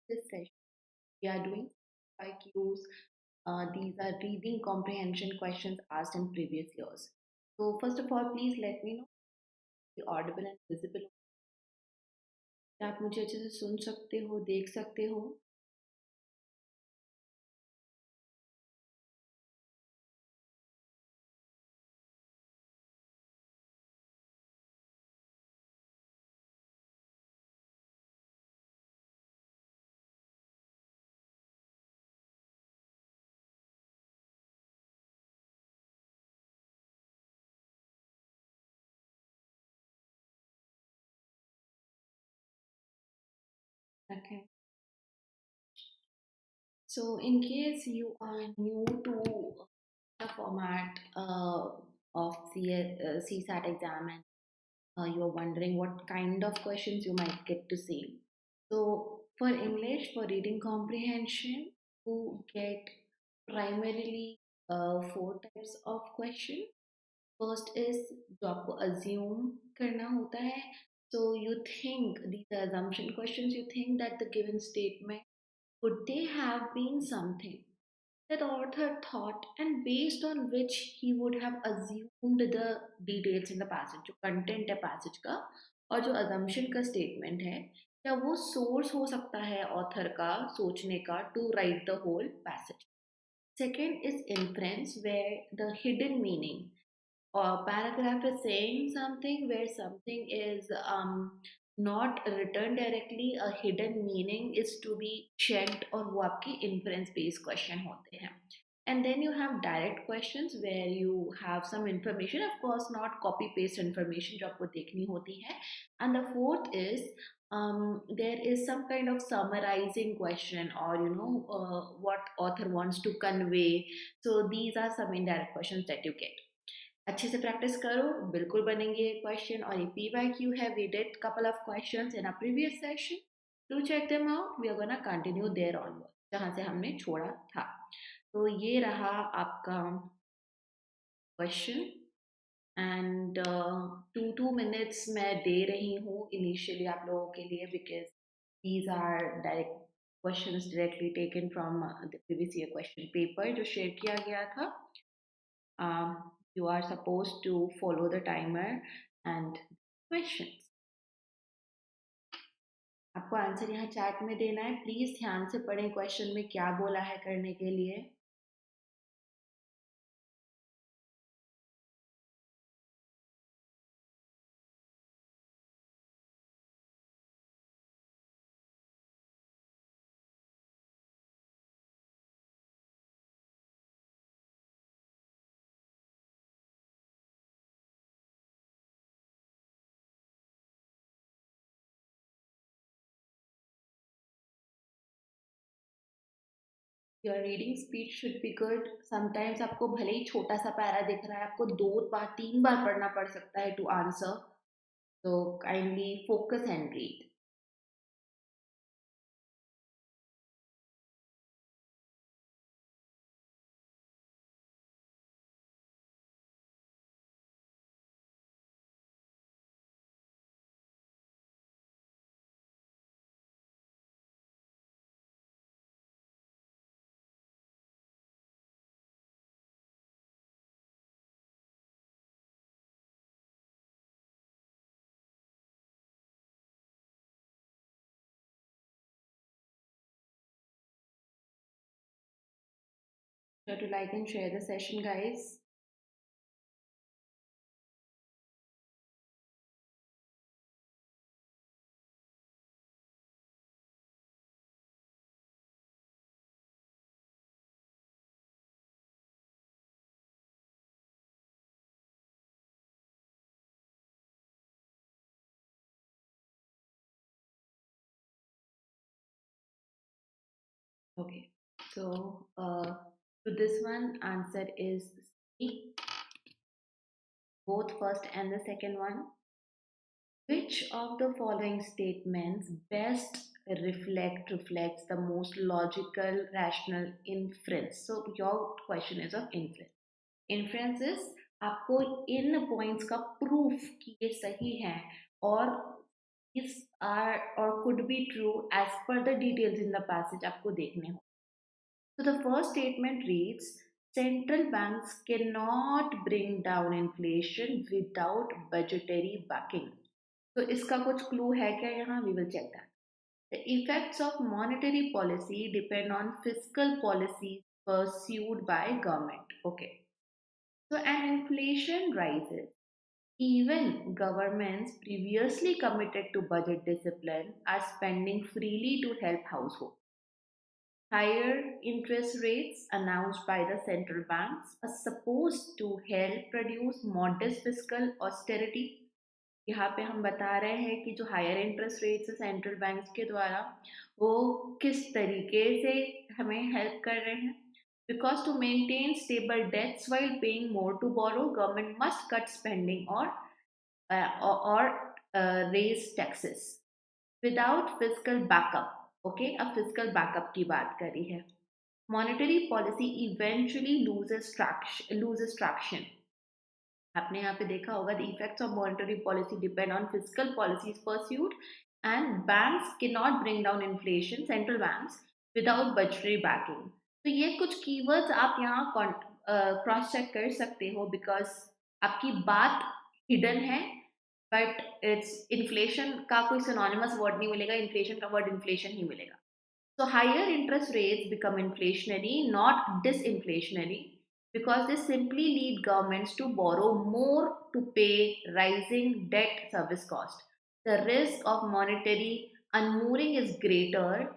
this session, we are doing PYQs. These are reading comprehension questions asked in previous years. So first of all, please let me know if you're audible and visible. क्या आप मुझे अच्छे से सुन सकते हो, देख सकते हो? Okay. So in case you are new to the format of CSAT exam and you're wondering what kind of questions you might get to see. So for English, for reading comprehension, you get primarily four types of question. First is जो आपको assume करना होता है. So you think these are assumption questions. You think that the given statement could they have been something that author thought and based on which he would have assumed the details in the passage. जो content है passage का और जो assumption का statement है क्या वो source हो सकता है author का सोचने का to write the whole passage. Second is inference where the hidden meaning or paragraph is saying something where something is not written directly, a hidden meaning is to be checked और वो आपकी inference based question होते हैं. And then you have direct questions where you have some information, of course not copy paste information जो आपको देखनी होती है. And the fourth is there is some kind of summarizing question or what author wants to convey. So these are some indirect questions that you get. अच्छे से practice करो, बिल्कुल बनेंगे ये क्वेश्चन. और ये PYQ है. We did couple of questions in a previous session. Do check them out. We are gonna continue there onward जहाँ से हमने छोड़ा था. तो ये रहा आपका क्वेश्चन एंड 2 मिनट्स मैं दे रही हूँ इनिशियली आप लोगों के लिए because these are direct questions directly taken from the previous year question paper जो शेयर किया गया था. You are supposed to follow the timer and questions. आपको आंसर यहाँ चैट में देना है. प्लीज ध्यान से पढ़ें क्वेश्चन में क्या बोला है करने के लिए. Your reading speed should be good. Sometimes आपको भले ही छोटा सा पैरा दिख रहा है आपको 2 बार 3 बार पढ़ना पड़ सकता है to answer. So kindly focus and read. Try to like and share the session, guys. Okay, so to this one answer is C, both first and the second one. Which of the following statements best reflects the most logical rational inference? So your question is of inference. Inference is आपको इन points का proof कि ये सही है और These are or could be true as per the details in the passage आपको देखने हो. So the first statement reads, central banks cannot bring down inflation without budgetary backing. तो इसका कुछ clue है क्या यहाँ? We will check that. The effects of monetary policy depend on fiscal policies pursued by government. Okay. So an inflation rises. Even governments previously committed to budget discipline are spending freely to help households. Higher interest rates announced by the central banks are supposed to help produce modest fiscal austerity. यहाँ पे हम बता रहे हैं कि जो higher interest rates है central banks के द्वारा वो किस तरीके से हमें हेल्प कर रहे हैं. Because to maintain stable debts while paying more to borrow, government must cut spending or raise taxes without fiscal backup. Okay, अब fiscal backup की बात करी है. Monetary policy eventually loses traction. आपने यहाँ पे देखा होगा the effects of monetary policy depend on fiscal policies pursued and banks cannot bring down inflation, central banks, without budgetary backing. तो ये कुछ keywords आप यहाँ क्रॉस चेक कर सकते हो बिकॉज आपकी बात हिडन है बट इट्स इन्फ्लेशन का कोई सिनोनिमस वर्ड नहीं मिलेगा. इन्फ्लेशन का वर्ड इन्फ्लेशन ही मिलेगा. So higher interest rates become inflationary, not disinflationary, because they simply lead governments to borrow more to pay rising debt service cost. The risk of monetary unmooring is greater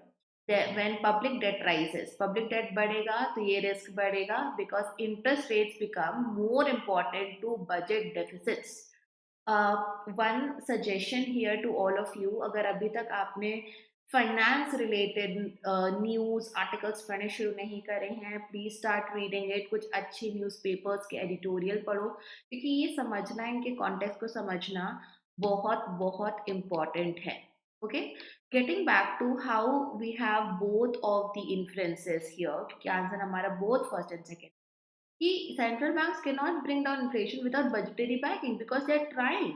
when public debt rises. Public debt बढ़ेगा तो ये risk बढ़ेगा because interest rates become more important to budget deficits. One suggestion here to all of you, अगर अभी तक आपने finance related news articles पढ़ने शुरू नहीं करे हैं, प्लीज स्टार्ट रीडिंग इट. कुछ अच्छे न्यूज़पेपर्स के एडिटोरियल पढ़ो क्योंकि ये समझना, इनके कॉन्टेक्स्ट को समझना बहुत बहुत इम्पॉर्टेंट है. Okay, getting back to how we have both of the influences here, क्योंकि आंसर हमारा बोथ फर्स्ट एंड सेकेंड, कि central banks can not bring down inflation without budgetary backing because they are trying.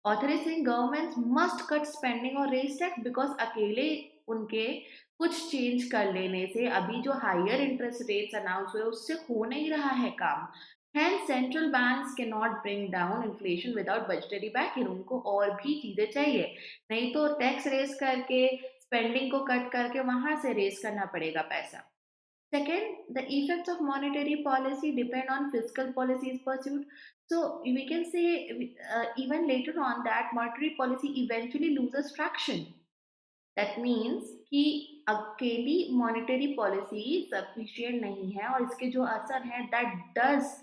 Author is saying governments must cut spending और raise tax because अकेले उनके कुछ change कर लेने से अभी जो हायर इंटरेस्ट रेट्स अनाउंस हुए उससे हो नहीं रहा है काम. Hence, central banks cannot bring down inflation without budgetary backing. उनको और भी चीजें चाहिए, नहीं तो टैक्स रेस करके स्पेंडिंग को कट करके वहां से रेस करना पड़ेगा पैसा. Second, the effects of monetary policy depend on fiscal policies pursued. So we can say even later on that monetary policy eventually loses traction. That means कि अकेली monetary policy sufficient नहीं है और इसके जो असर हैं that does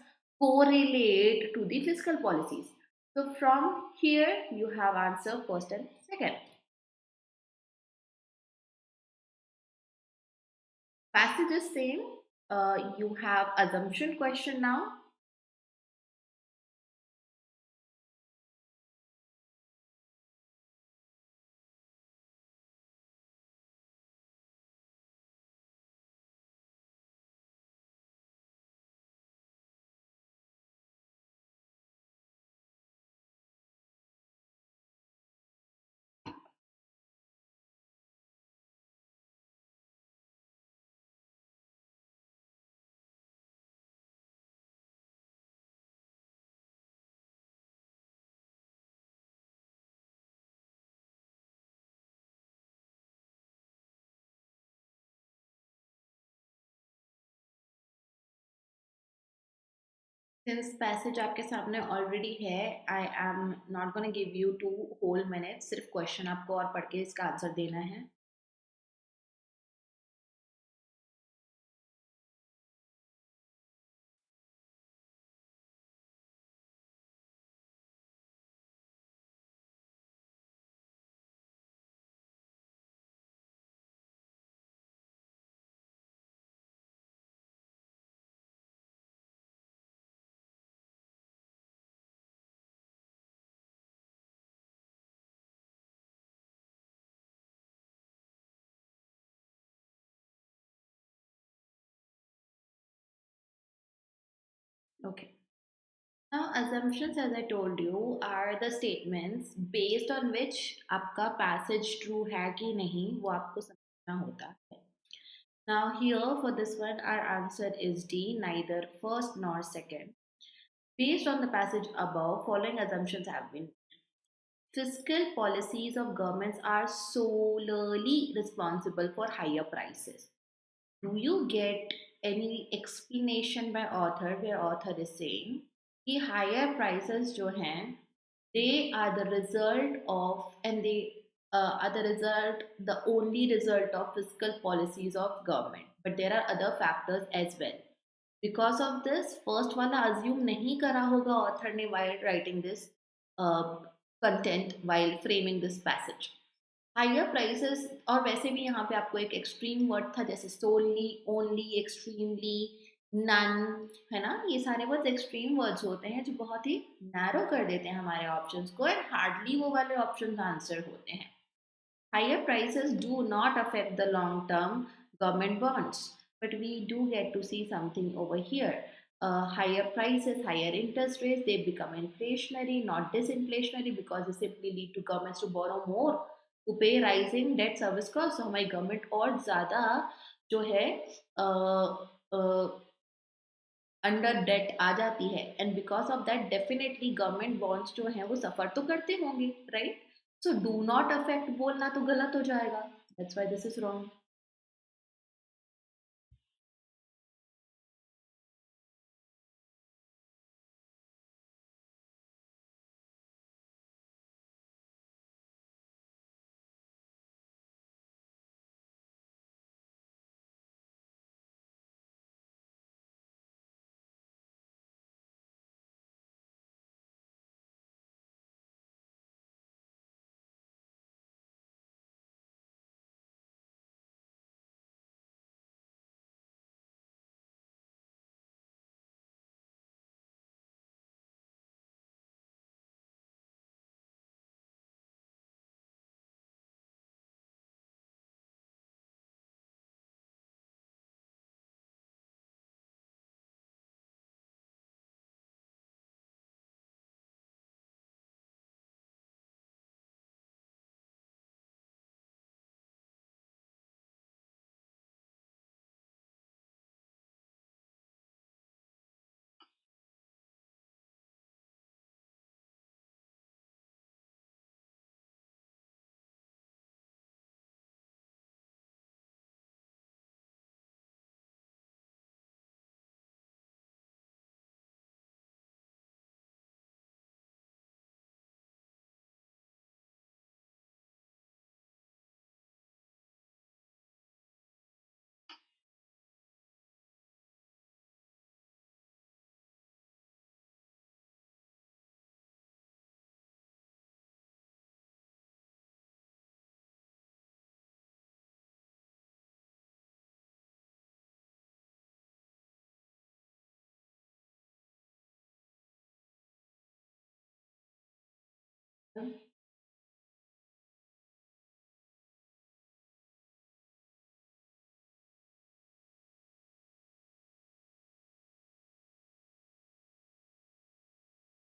correlate to the fiscal policies. So from here you have answer first and second. Passage is same. You have assumption question now. Since passage आपके सामने already है, I am not gonna give you 2 whole minutes. सिर्फ question आपको और पढ़ के इसका answer देना है. Okay. Now, assumptions, as I told you, are the statements based on which आपका passage true है कि नहीं वो आपको समझना होता है. Now, here for this one, our answer is D, neither first nor second. Based on the passage above, following assumptions have been. Fiscal policies of governments are solely responsible for higher prices. Do you get any explanation by author where author is saying कि higher prices जो हैं they are the result of and they are the result the only result of fiscal policies of government, but there are other factors as well. Because of this first वाला assume नहीं करा होगा author ने while writing this uh, content, while framing this passage. Higher prices, और वैसे भी यहाँ पे आपको एक एक्सट्रीम वर्ड था जैसे सोली, ओनली, एक्सट्रीमली, नन, है ना, ये सारे वर्ड्स एक्सट्रीम वर्ड्स होते हैं जो बहुत ही नैरो कर देते हैं हमारे ऑप्शंस को एंड हार्डली वो वाले ऑप्शंस आंसर होते हैं. Higher prices do not affect the long term government bonds, but we do get to see something over here. Higher prices, higher interest rates, they become inflationary, not disinflationary, because they simply lead to governments to borrow more to pay rising debt service costs. So हमारी government और ज़्यादा जो है under date आ जाती है and because of that definitely government bonds जो हैं वो सफ़र तो करते होंगे, right. So do not affect बोलना तो गलत हो जाएगा. That's why this is wrong.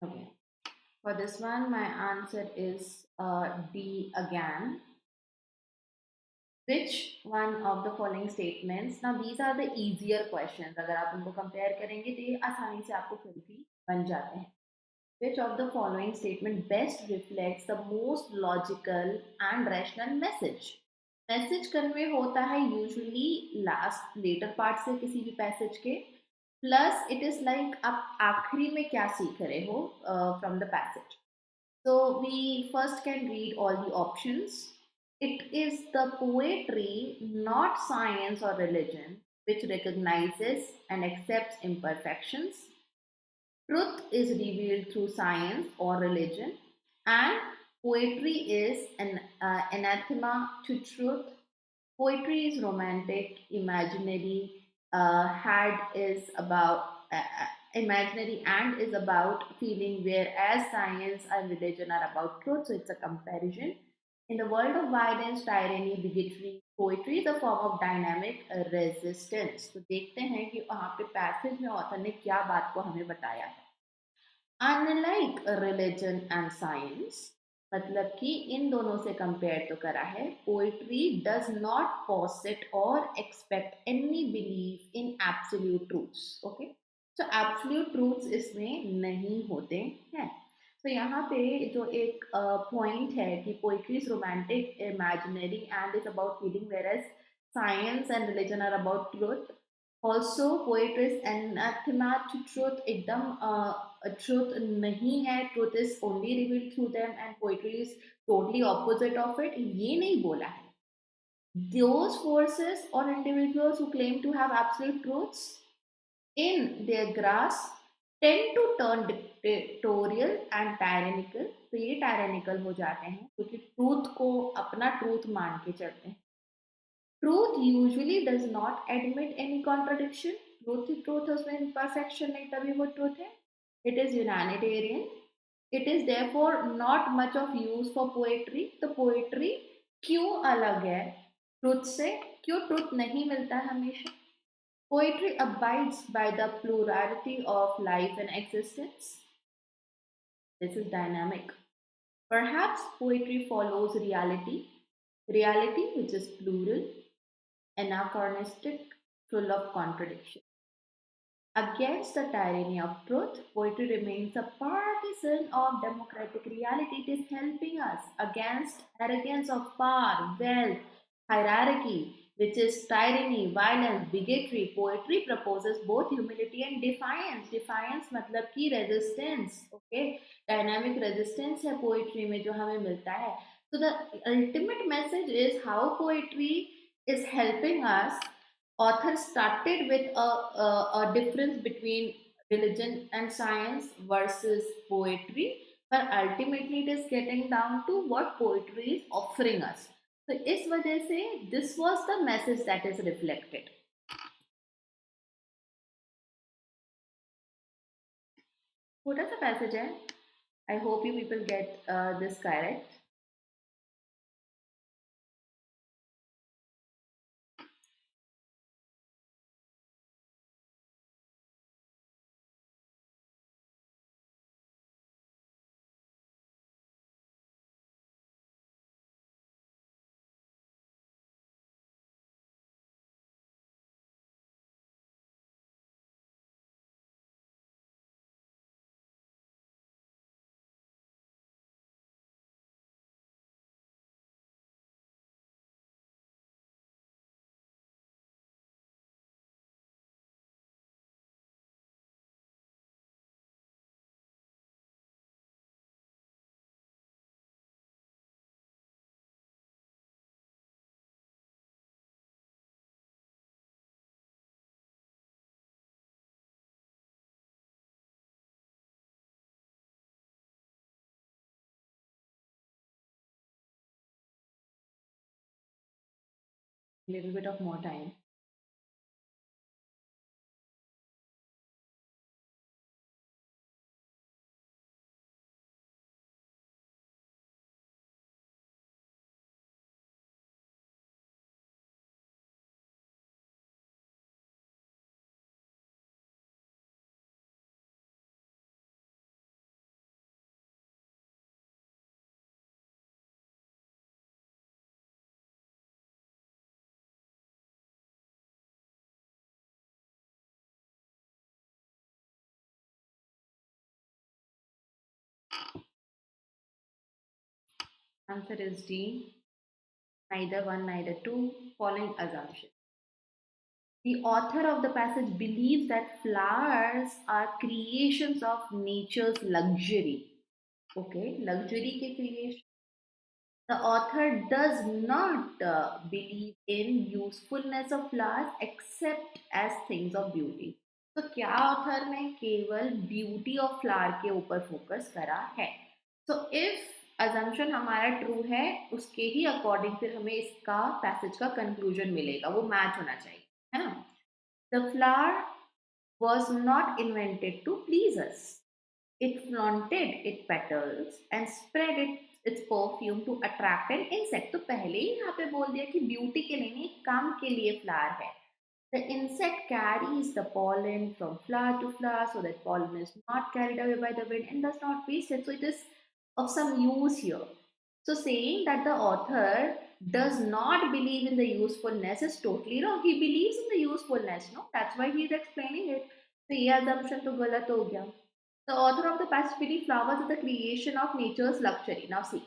Okay, for this one my answer is D again. Which one of the following statements, now these are the easier questions, अगर आप उनको compare करेंगे तो ये आसानी से आपको फिर भी बन जाते हैं. Which of the following statement best reflects the most logical and rational message? Message convey होता है यूजुअली लास्ट लेटर पार्ट से किसी भी पैसेज के, प्लस इट इज लाइक आप आखिरी में क्या सीख रहे हो from the passage. So we first can read all the options. It is the poetry, not science or religion, which recognizes and accepts imperfections. Truth is revealed through science or religion, and poetry is an anathema to truth. Poetry is romantic, imaginary, had is about imaginary and is about feeling, whereas science and religion are about truth. So it's a comparison. In the world of violence, tyranny, bigotry, poetry is a form of dynamic resistance. तो देखते हैं कि वहाँ पे passage में author ने क्या बात को हमें बताया है. अनलाइक रिलीजन एंड साइंस, मतलब कि इन दोनों से कंपेयर तो करा है, पोइट्री डज नॉट पॉसिट और expect any believe in absolute truths. Okay, तो एब्सोल्यूट ट्रूथ्स इसमें नहीं होते हैं। तो यहाँ पे जो एक पॉइंट है कि poetry is romantic, imaginary and is about feeling, whereas science and religion are about truth. Also poetry is anathema to truth, एकदम ट्रूथ नहीं है, truth is only revealed through them and poetry is totally opposite of it, ये नहीं बोला है। Those forces or individuals who claim to have absolute truths in their grasp tend to turn dictatorial and tyrannical। तो ये tyrannical हो जाते हैं क्योंकि ट्रूथ को अपना ट्रूथ मान के चलते हैं। Truth usually does not admit any contradiction. Truth उसमें imperfection नहीं, तभी वो truth है। It is humanitarian. It is therefore not much of use for poetry. तो poetry क्यों अलग है truth से? क्यों truth नहीं मिलता हमेशा? Poetry abides by the plurality of life and existence. This is dynamic. Perhaps poetry follows reality which is plural, anachronistic, full of contradiction. Against the tyranny of truth, poetry remains a partisan of democratic reality. It is helping us against arrogance of power, wealth, hierarchy, which is tyranny, violence, bigotry. Poetry proposes both humility and defiance. Defiance मतलब कि resistance, okay? Dynamic resistance है poetry में जो हमें मिलता है. So the ultimate message is how poetry is helping us. Author started with a difference between religion and science versus poetry, but ultimately it is getting down to what poetry is offering us. तो इस वजह से this was the message that is reflected. छोटा सा passage है. I hope you people get this correct. Little bit of more time. Answer is D. Neither one, neither two. Following assumption. The author of the passage believes that flowers are creations of nature's luxury. Okay, luxury ke creation. The author does not believe in usefulness of flowers except as things of beauty. तो क्या author ने केवल beauty of flower के ऊपर focus करा है? तो if assumption हमारा ट्रू है, उसके ही अकॉर्डिंग फिर हमें इसका पैसेज का कंक्लूजन मिलेगा, वो मैच होना चाहिए, है ना? The flower was not invented to please us. It flaunted its petals and spread its perfume to attract an insect. तो पहले ही यहाँ पे बोल दिया कि ब्यूटी के लिए नहीं, काम के लिए फ्लावर है. The insect carries the pollen from flower to flower so that pollen is not carried away by the wind and does not waste it. So it is of some use here. So saying that the author does not believe in the usefulness is totally wrong. He believes in the usefulness, no? That's why he is explaining it. So ये assumption तो गलत हो गया. The author of the passage believes flowers are the creation of nature's luxury. Now see,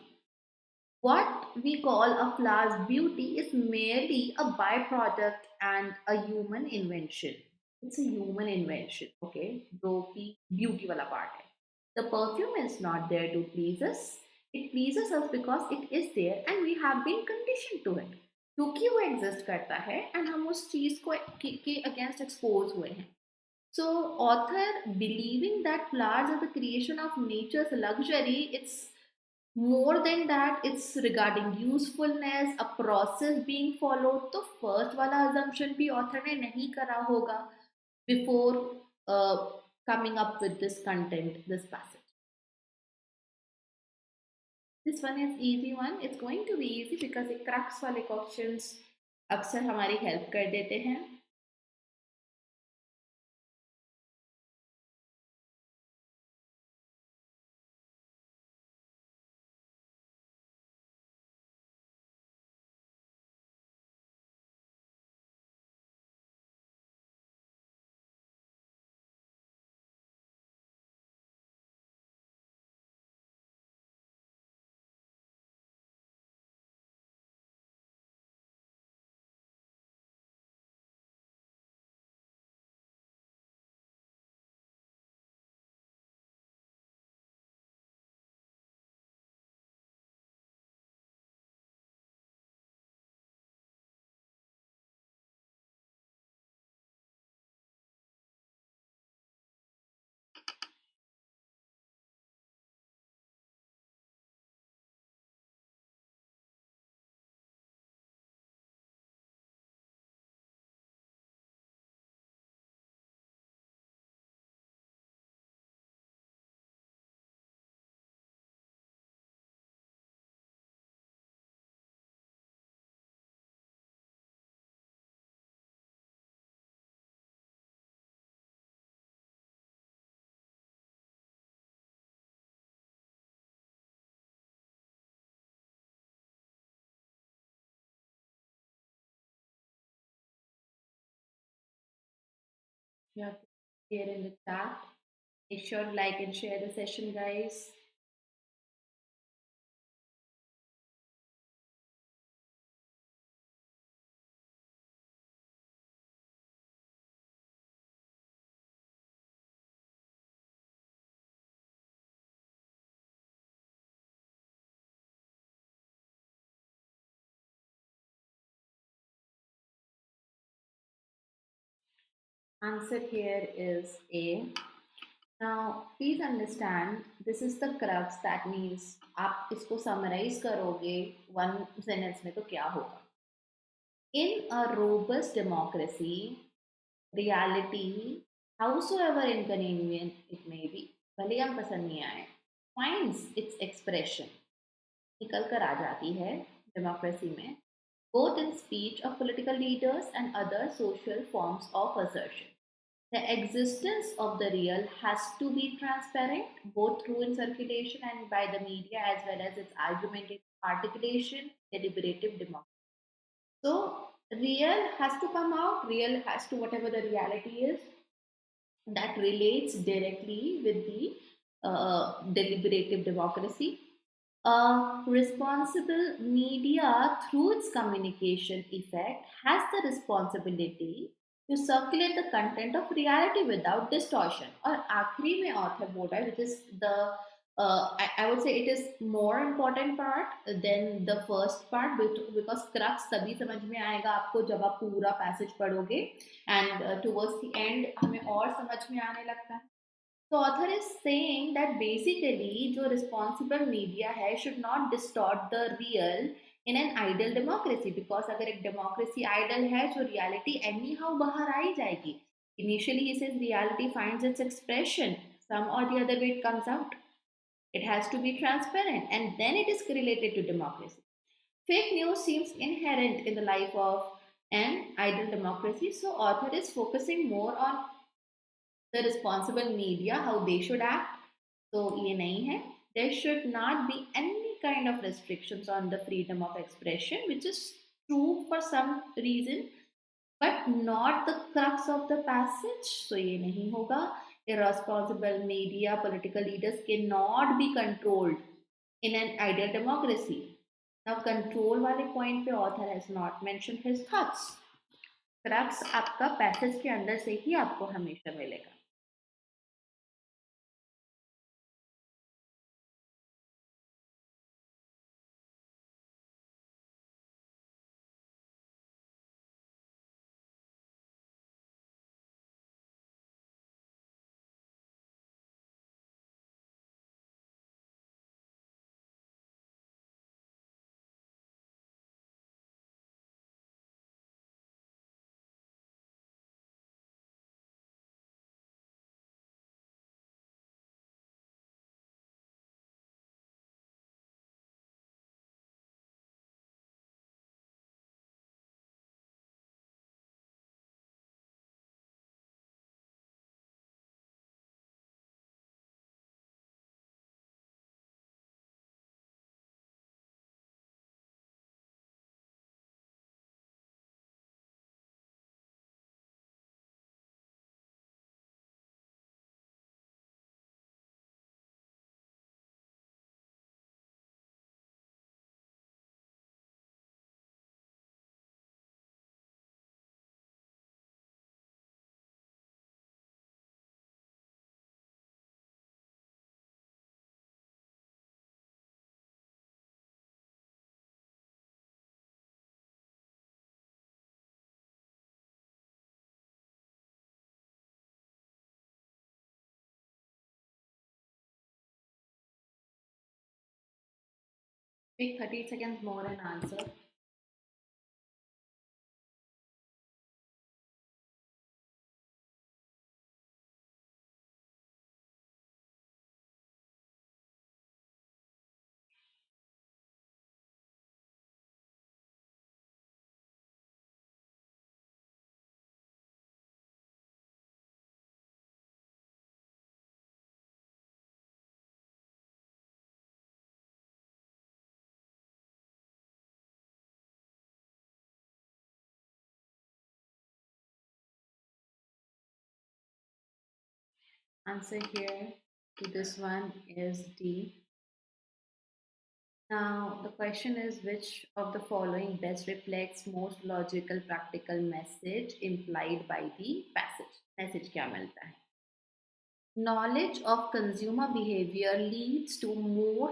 what we call a flower's beauty is merely a byproduct and a human invention. It's a human invention, okay? जो कि beauty वाला part है. The perfume is not there to please us. It pleases us because it is there and we have been conditioned to it. क्योंकि वो exist करता है and हम उस चीज को के against expose हुए हैं. So, author believing that flowers are the creation of nature's luxury, it's more than that, it's regarding usefulness, a process being followed. तो first वाला assumption भी author ने नहीं करा होगा before coming up with this content, this passage. This one is easy one. It's going to be easy because ये crux वाले questions अक्सर हमारी help कर देते हैं. You have to share in the chat. Make sure to like and share the session, guys. Answer here is A. Now, please understand, this is the crux. That means आप इसको summarize करोगे one sentence में तो क्या होगा? In a robust democracy, reality, howsoever inconvenient it may be, भले ही हम पसंद नहीं आए, finds its expression, निकल कर आ जाती है democracy में, both in speech of political leaders and other social forms of assertion. The existence of the real has to be transparent, both through in circulation and by the media, as well as its argumentative articulation, deliberative democracy. So, real has to come out, real has to, whatever the reality is, that relates directly with the deliberative democracy. Responsible media, through its communication effect, has the responsibility to circulate the content of reality without distortion. और आखिरी में author बोल रहा है, which is the I would say it is more important part than the first part, because crux तभी समझ में आएगा आपको जब आप पूरा passage पढ़ोगे and towards the end हमें और समझ में आने लगता है. So author is saying that basically जो responsible media है should not distort the real in an ideal democracy, because अगर एक democracy ideal है तो reality anyhow बाहर आ ही जाएगी. Initially he says reality finds its expression, some or the other way it comes out. It has to be transparent and then it is related to democracy. Fake news seems inherent in the life of and ideal democracy. So author is focusing more on the responsible media, how they should act. So ये नहीं है. There should not be any kind of restrictions on the freedom of expression, which is true for some reason, but not the crux of the passage. So ये नहीं होगा. Irresponsible media, political leaders cannot be controlled in an ideal democracy. Now control वाले point पे author has not mentioned his thoughts. Crux आपका passage के अंदर से ही आपको हमेशा मिलेगा. Take 30 seconds more and answer. Answer here to this one is D. Now, the question is which of the following best reflects most logical practical message implied by the passage? Message क्या मिलता है? Knowledge of consumer behavior leads to more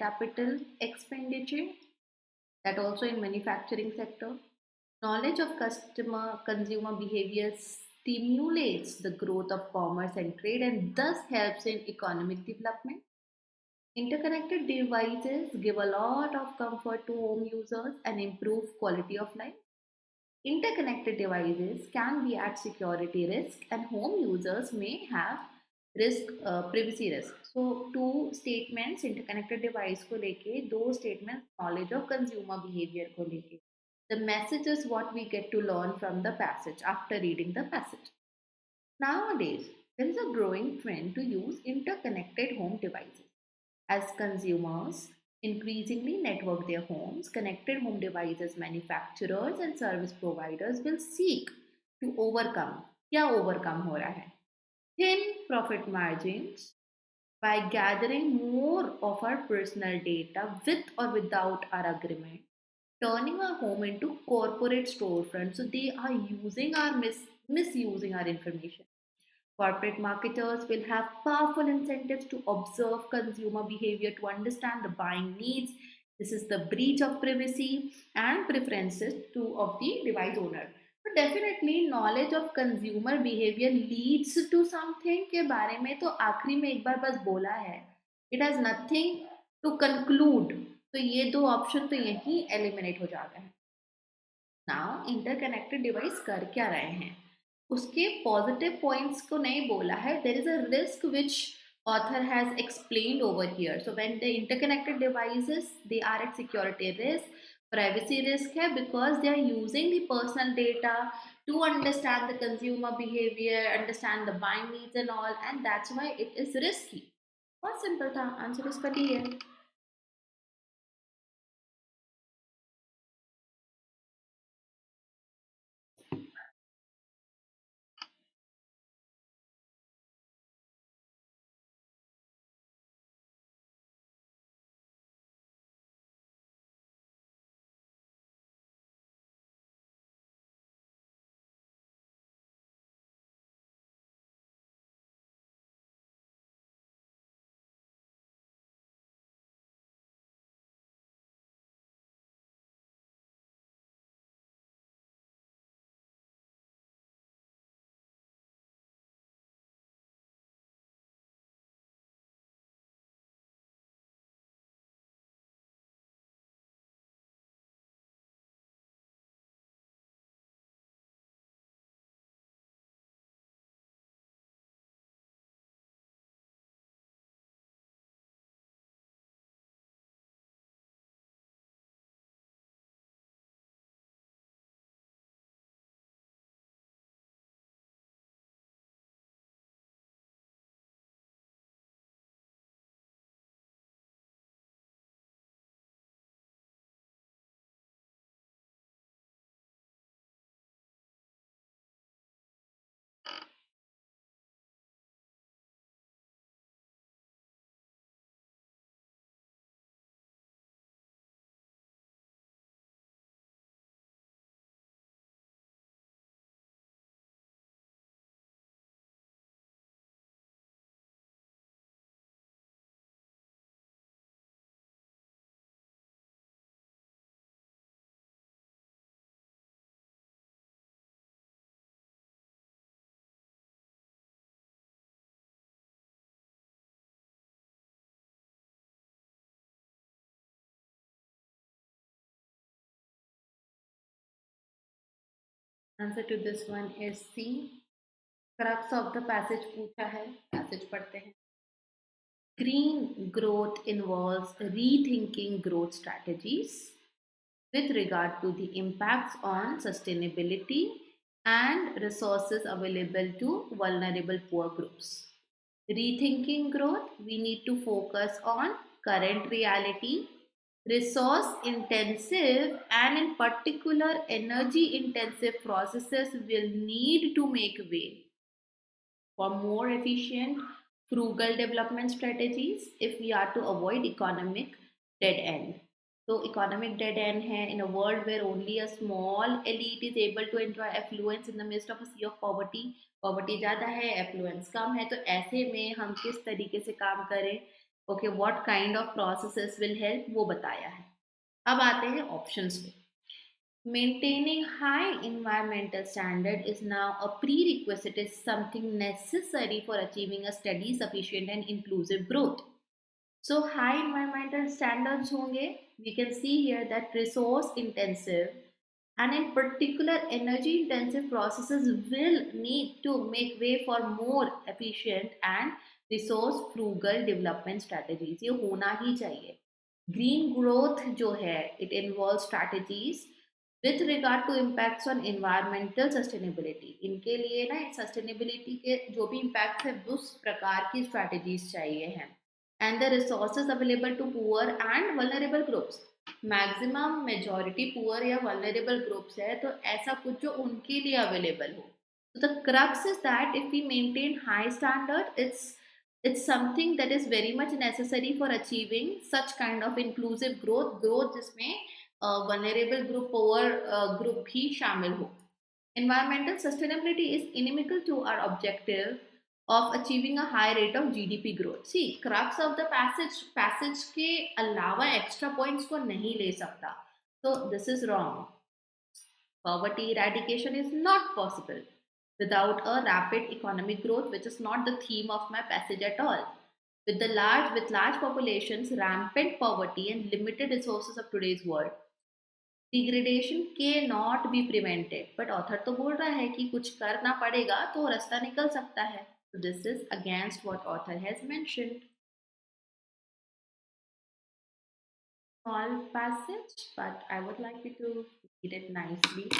capital expenditure. That also in manufacturing sector. Knowledge of consumer behavior stimulates the growth of commerce and trade and thus helps in economic development. Interconnected devices give a lot of comfort to home users and improve quality of life. Interconnected devices can be at security risk and home users may have privacy risk. So two statements interconnected device को लेके, दो statements knowledge of consumer behavior को लेके. The message is what we get to learn from the passage after reading the passage. Nowadays, there is a growing trend to use interconnected home devices. As consumers increasingly network their homes, connected home devices manufacturers and service providers will seek to overcome. क्या overcome हो रहा है? Thin profit margins by gathering more of our personal data with or without our agreement, turning our home into corporate storefront. So they are using our misusing our information. Corporate marketers will have powerful incentives to observe consumer behavior to understand the buying needs. This is the breach of privacy and preferences of the device owner. So definitely knowledge of consumer behavior leads to something के बारे में तो आखिरी में एक बार बस बोला है. It has nothing to conclude. तो ये दो ऑप्शन तो यही एलिमिनेट हो जाता है. Now इंटरकनेक्टेड डिवाइस कर क्या रहे हैं? उसके पॉजिटिव पॉइंट्स को नहीं बोला है. There is a risk which author has explained over here. So when the interconnected devices, they are at security risk. Privacy risk है because they are using the personal data to understand the consumer behavior, understand the buying needs and all, and that's why it is risky. बहुत simple था, answer इसका D है. Answer to this one is C. Crux of the passage पूछा है, passage पढ़ते हैं. Green growth involves rethinking growth strategies with regard to the impacts on sustainability and resources available to vulnerable poor groups. Rethinking growth, we need to focus on current reality, resource intensive and in particular energy intensive processes will need to make way for more efficient, frugal development strategies if we are to avoid economic dead end. So, economic dead end है in a world where only a small elite is able to enjoy affluence in the midst of a sea of poverty. Poverty ज़्यादा है, affluence कम है, तो ऐसे में हम किस तरीके से काम करें? Okay, what kind of processes will help? वो बताया है. अब आते हैं options पे. Maintaining high environmental standard is now a prerequisite, is something necessary for achieving a steady, sufficient and inclusive growth. So high environmental standards honge, we can see here that resource intensive and in particular energy intensive processes will need to make way for more efficient and resource frugal development strategies. ये होना ही चाहिए. Green growth जो है, it involves strategies with regard to impacts on environmental sustainability. इनके लिए ना sustainability के जो भी impacts है उस प्रकार की strategies चाहिए हैं. And the resources available to poor and vulnerable groups. Maximum majority poor या vulnerable groups है तो ऐसा कुछ जो उनके लिए available हो. So the crux is that if we maintain high standard, it's something that is very much necessary for achieving such kind of inclusive growth जिसमें vulnerable group, poor group भी शामिल हो. Environmental sustainability is inimical to our objective of achieving a high rate of GDP growth. See, crux of the passage के अलावा extra points को नहीं ले सकता. So this is wrong. Poverty eradication is not possible without a rapid economic growth, which is not the theme of my passage at all. With large populations, rampant poverty and limited resources of today's world, degradation के not be prevented. But author तो बोल रहा है कि कुछ करना पड़ेगा तो रास्ता निकल सकता है. This is against what author has mentioned. small passage, but I would like you to read it nicely.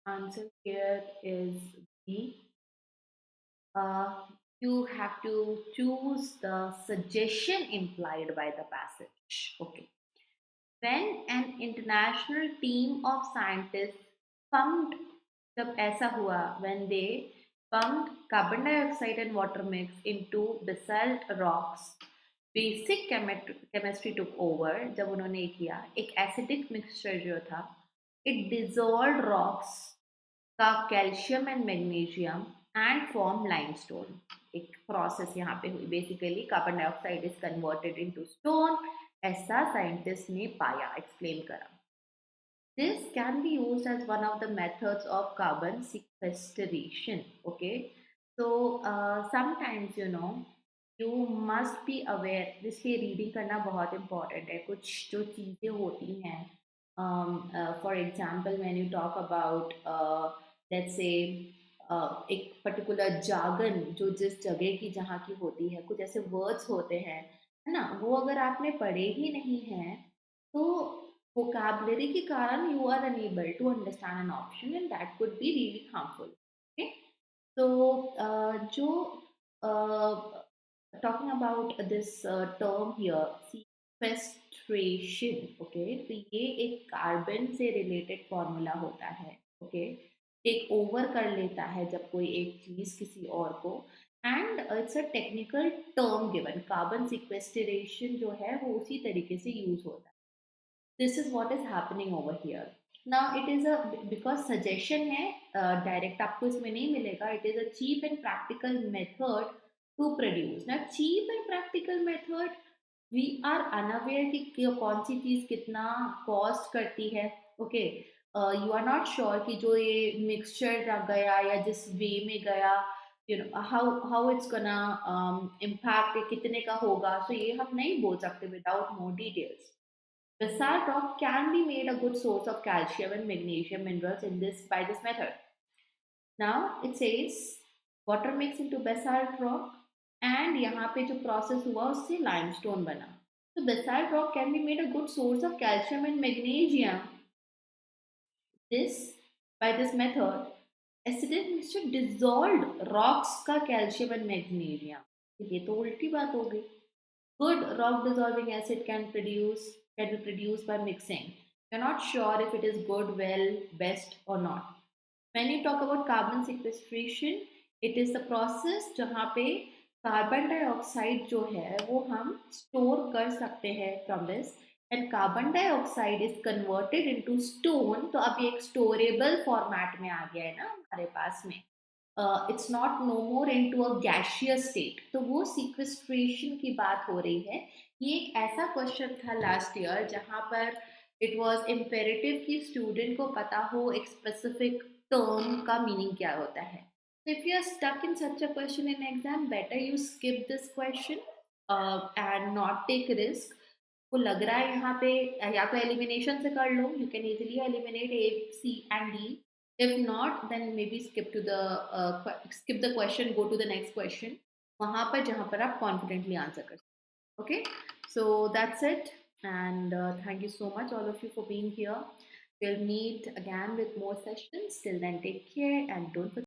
Answer here is B. Uh, you have to choose the suggestion implied by the passage. Okay. When an international team of scientists pumped जब ऐसा हुआ when they pumped carbon dioxide and water mix into basalt rocks, basic chemistry took over. जब उन्होंने ये किया एक acidic mixture जो था it dissolved rocks का calcium and magnesium and form limestone. एक प्रोसेस यहाँ पे हुई basically carbon dioxide is converted into stone. ऐसा साइंटिस्ट ने पाया एक्सप्लेन करा. This can be used as one of the methods of carbon sequestration. Okay, so sometimes you must be aware. इसलिए reading करना बहुत important है. कुछ जो चीज़ें होती हैं, for example when you talk about let's say एक पर्टिकुलर जागन जो जिस जगह की जहाँ की होती है, कुछ ऐसे वर्ड्स होते हैं, है ना, वो अगर आपने पढ़े ही नहीं हैं तो vocabulary के कारण you are unable to understand an option and that could be really harmful. Okay, so जो talking about this term here sequestration. Okay, तो ये एक कार्बन से रिलेटेड फॉर्मूला होता है. ओके, टेक ओवर कर लेता है जब कोई एक चीज किसी और को, and it's a technical term given. Carbon sequestration जो है वो उसी तरीके से यूज होता है. This is what is happening over here. Now it is a because suggestion है, डायरेक्ट आपको इसमें नहीं मिलेगा. It is a cheap and practical method to produce. ना cheap and practical method, we are unaware कि कौन सी चीज कितना कॉस्ट करती है. Okay, you are not sure कि जो ये मिक्सचर गया या जिस वे में गया, हाउ इट्स गोना इम्पैक्ट कितने का होगा. सो ये हम नहीं बोल सकते without more details. Basalt rock can be made a good source of calcium and magnesium minerals in this by this method. Now it says water mix into basalt rock and यहाँ पे जो process हुआ उससे limestone बना. So basalt rock can be made a good source of calcium and magnesium. This by this method, acidic mixture dissolved rocks का calcium and magnesium. ये तो उल्टी बात हो गई. Good rock dissolving acid can be produced by mixing. You're not sure if it is good, well, best or not. When you talk about carbon sequestration, it is the process जहाँ पे carbon dioxide जो है वो हम store कर सकते हैं from this, and carbon dioxide is converted into stone. तो अब ये एक स्टोरेबल फॉर्मेट में आ गया है ना हमारे पास में। It's not know more into a gaseous state. तो वो सिक्वेस्ट्रेशन की बात हो रही है। ये एक ऐसा क्वेश्चन था लास्ट ईयर जहाँ पर इट वाज इम्पेरेटिव कि स्टूडेंट को पता हो एक स्पेसिफिक टर्म का मीनिंग क्या होता है। If you are stuck in such a question in exam, better you skip this question and not take risk. को लग रहा है यहाँ पे या तो एलिमिनेशन से कर लो, you can easily eliminate A C and D. If not then may be skip the question, go to the next question वहाँ पर जहाँ पर आप कॉन्फिडेंटली आंसर कर सकते। Okay, so that's it, and thank you so much all of you for being here. We'll meet again with more sessions. Till then, take care and don't forget